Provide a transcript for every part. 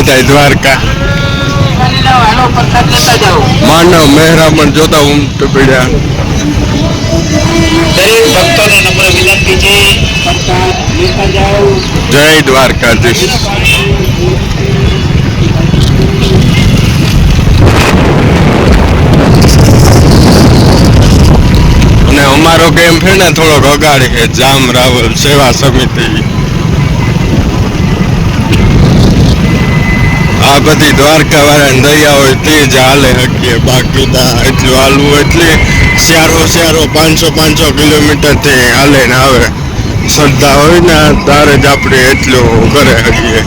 બધા દ્વારકા માનવ મહેરામણ જોતા ઉમટી પડ્યા. દરેક ભક્તોને નમ્ર વિનંતી છે, જય દ્વારકાધીશ. અને અમારો કેમ્પ છે ને થોડોક અગાડી છે, જામ રાવલ સેવા સમિતિ. આ બધી દ્વારકા વાળાને દયા હોય તે જ હાલે શકીએ, બાકી એટલું હાલવું એટલે સ્યારો 500 કિલોમીટરથી હાલે ને આવે. શ્રદ્ધા હોય ને તારે જ આપણે એટલું કરે શકીએ.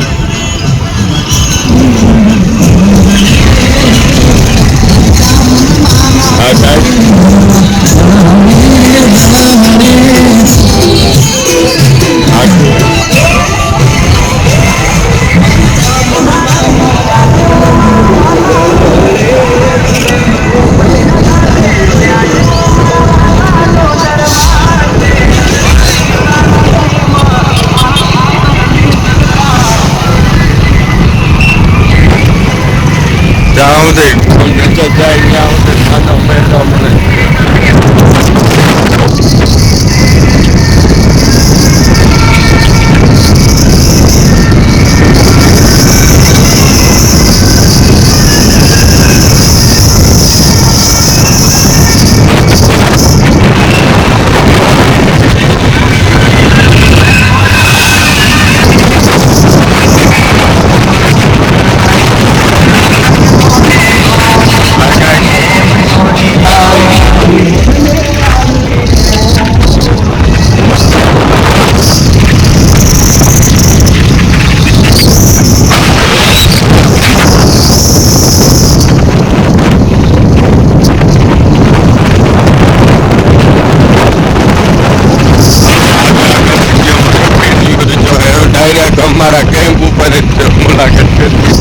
અમારા કેમ્પ ઉપર જ મુલાકાત કરી.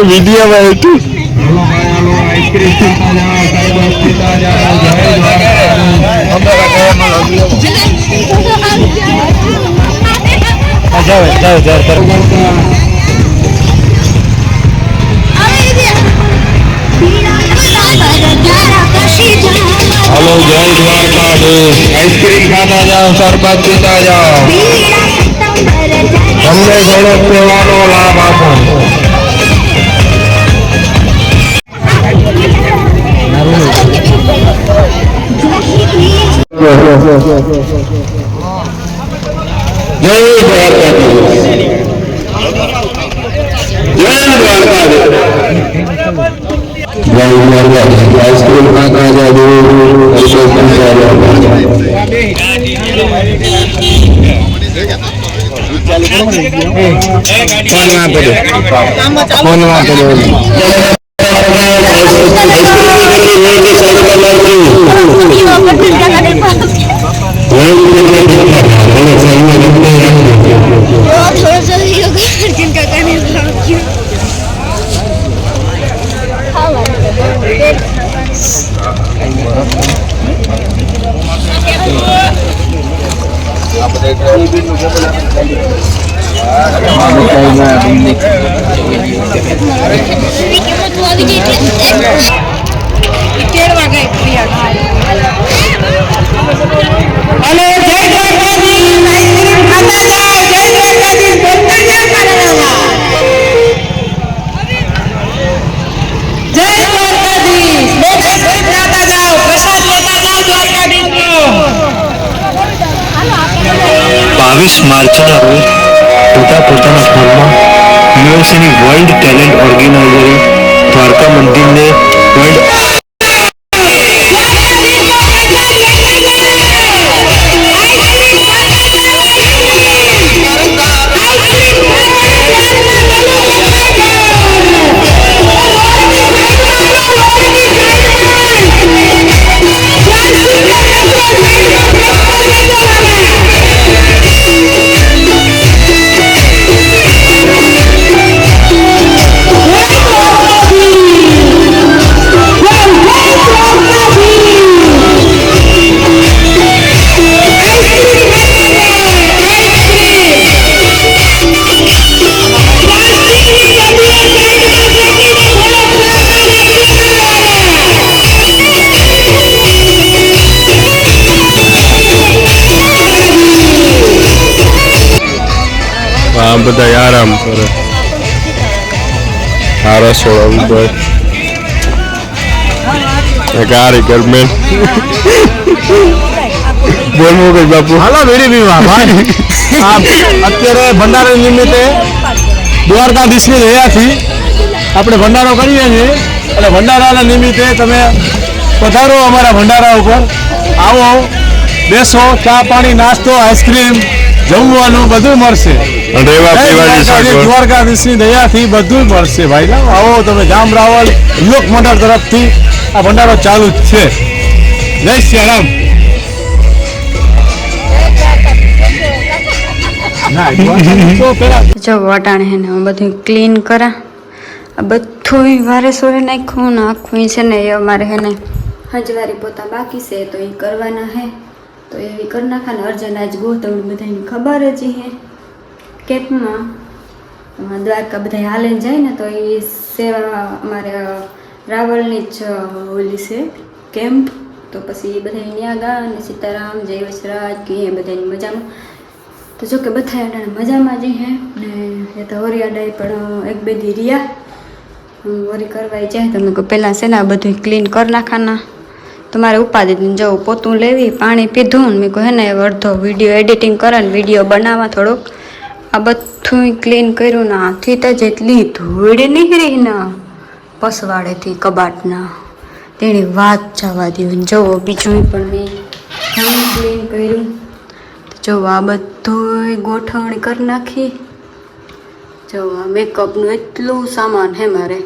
વિડીયોમાં હતું. हेलो जय द्वारकाधीश. आइसक्रीम खाता जाओ, शरबत पीता जाओ, તમને ઘણો સેવાનો લાભ આપો. જય દ્વારકાધીશ. જય દ્વારકાધીશ. जय द्वारकाधीश. आइसक्रीम खाता जाओ, अशोक માર્ચના રોજ પિતા પોતાના ફોનમાં યુએસએની વર્લ્ડ ટેલેન્ટ ઓર્ગેનાઇઝરે દ્વારકા મંદિરને વર્લ્ડ આ બધા આરામ કરે. આ રસોડા ઉપર કારીગર મેન બોલવું કઈ બાપુ. હાલો વીડી પીવા ભાઈ. અત્યારે ભંડારા નિમિત્તે દ્વારકાધીશની દયાથી આપણે ભંડારો કરીએ છીએ અને ભંડારાના નિમિત્તે તમે પધારો અમારા ભંડારા ઉપર. આવો, બેસો, ચા પાણી, નાસ્તો, આઈસ્ક્રીમ, જમવાનું બધું મળશે. રેવા પીવાની સગવડ. દ્વારકાધીશની દયાથી બધું મળશે ભાઈ. આવો તમે. જામ રાવલ યુવક મંડળ તરફથી આ ભંડારો ચાલુ જ છે. જય શ્રી રામ. જો વટાણે હે ને હું બધું ક્લીન કરા. આ બધું વારે સોરે નાખ્યું ને આખું છે ને એ અમારે હે ને હંજવારી પોતા બાકી છે તો એ કરવાના હે તો એવી કરી નાખા ને. અર્જન આજ ગોતવડ બધાની ખબર જ હે કેમ્પમાં દ્વારકા બધા હાલે જાય ને તો એ સેવા અમારે રાવલની જ ઓલી છે કેમ્પ. તો પછી એ બધા ત્યાં ગા અને સીતારામ જય વસરાજ કે એ બધાની મજામાં. તો જો કે બધા અટાણે મજામાં જ હે ને એ તો વરિયાડાએ પણ એક બે દી રહ્યા વરી કરવા જાય તમે કહો પહેલાં છે ને આ બધું ક્લીન કરી નાખાના. તમારે ઉપાધિ જવું પોતું લેવી પાણી પીધું ને મેં કહું હે ને અડધો વિડીયો એડિટિંગ કરે ને વિડીયો બનાવવા થોડુંક. આ બધું ક્લીન કર્યું ને આથી તો જેટલી ધૂળ નીકળી ને પસવાડેથી કબાટના તેની વાત જવા દઉં. જુઓ બીજું પણ મેં ઘણું ક્લીન કર્યું. જો આ બધું ગોઠવણી કરી નાખી. જો આ મેકઅપનું એટલું સામાન હે મારે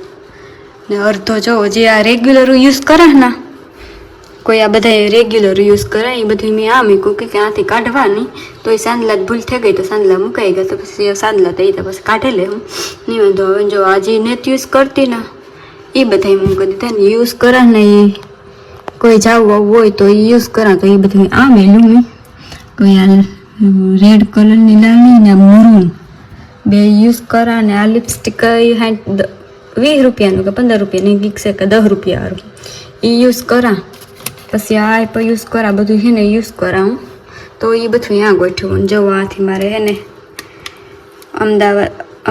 ને અડધો જો જે આ રેગ્યુલર યુઝ કરે ને કોઈ આ બધા રેગ્યુલર યુઝ કરે એ બધું મેં આ મૂક્યું કે આથી કાઢવાની તો એ સાંદલા ભૂલ થઈ ગઈ તો સાંદલા મુકાઈ ગયા તો પછી સાંદલા થઈ તો પછી કાઢી લે હું નહીં વાંધો. હવે જો આ જે નેટ યુઝ કરતી ને એ બધા મૂકી દીધા ને યુઝ કરે ને એ કોઈ જાવું હોય તો એ યુઝ કરા તો એ બધું આ મેલું મેં કોઈ આ રેડ કલરની લાવણી ને મરૂન બે યુઝ કરા ને આ લિપસ્ટિક 20 રૂપિયાનું કે 15 રૂપિયાની ગીક છે કે 10 રૂપિયા એ યુઝ કરા. પછી આ પણ યુઝ કરા બધું છે ને યુઝ કરા હું તો એ બધું ત્યાં ગોઠવું. જવાથી મારે હે ને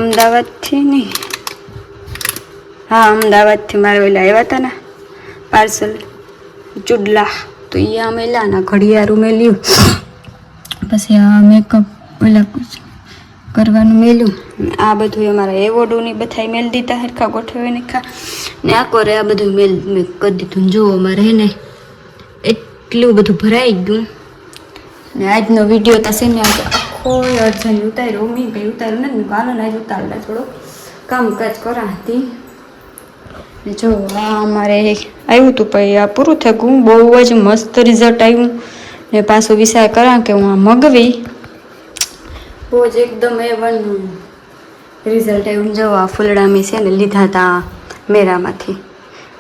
અમદાવાદથી નહીં હા અમદાવાદથી મારે ઓલા આવ્યા હતા ને પાર્સલ ચુડલા તો એ આ મેલાના ઘડિયાળું મેલ્યું. પછી આ મેકઅપ ઓલા કરવાનું મેલું. આ બધું અમારા એવોર્ડોની બધા મેલ દીધા હરખા ગોઠવી નાખા ને આ કોરે આ બધું મેલ મેં કરી દીધું. જુઓ અમારે હે ને એટલું બધું ભરાઈ ગયું ને આજનો વિડીયો થશે ને આજે આખો અર્જન ઉતાર્યો. મેં કંઈ ઉતાર્યું નથી કાલો ને આજ ઉતારેલા થોડુંક કામકાજ કરાતી ને. જો આ અમારે આવ્યું હતું પછી આ પૂરું થઈ ગયું. બહુ જ મસ્ત રિઝલ્ટ આવ્યું ને પાછું વિચાર કરા કે હું આ મગવી બહુ જ એકદમ A1 રિઝલ્ટ આવ્યું. જો આ ફૂલડા મેં છે ને લીધા હતા મેરામાંથી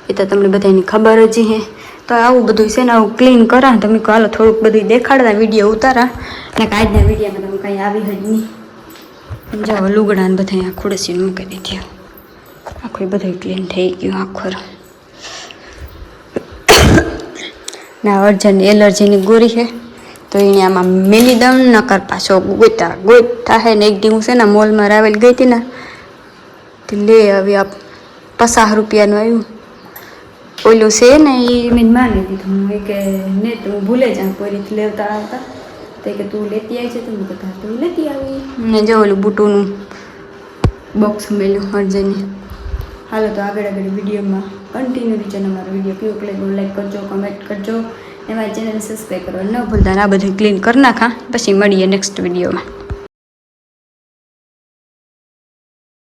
એ તો તમને બધાની ખબર જ હે. તો આવું બધું છે ને આવું ક્લીન કરા તમે હાલો થોડુંક બધું દેખાડતા વિડીયો ઉતારા ને આજના વિડીયોમાં તમે કંઈ આવી જ નહીં. જાઓ લુગડા ને બધા આ ખુરશી મૂકી દીધી આખું બધું ક્લીન થઈ ગયું આખું. ના અર્જનની એલર્જીની ગોળી છે તો એને આમાં મેલી દઉં નકર પાછો ગોતા હે ને. એક દી હું છે ને મોલમાં રાવેલ ગઈ હતી ને તે લે આવી આ 50 રૂપિયાનું આવ્યું ઓલું છે ને એ મેં માની દીધું. હું કે ને તું ભૂલે જા પોરીથી લેતા આવતા તો કે તું લેતી આવી છે તો હું કહેતા તું લેતી આવી ને. જો ઓલું બુટુનું બોક્સ મેલ્યું અર્જનની. હાલો તો આગળ વિડીયોમાં કન્ટિન્યુ રીચન અમારો વિડીયો કેવો લાગ્યો લાઈક કરજો કમેન્ટ કરજો ને મારી ચેનલ સબસ્ક્રાઈબ કરવા ન ભૂલતા. આ બધું ક્લીન કરી નાખા પછી મળીએ નેક્સ્ટ વિડીયોમાં.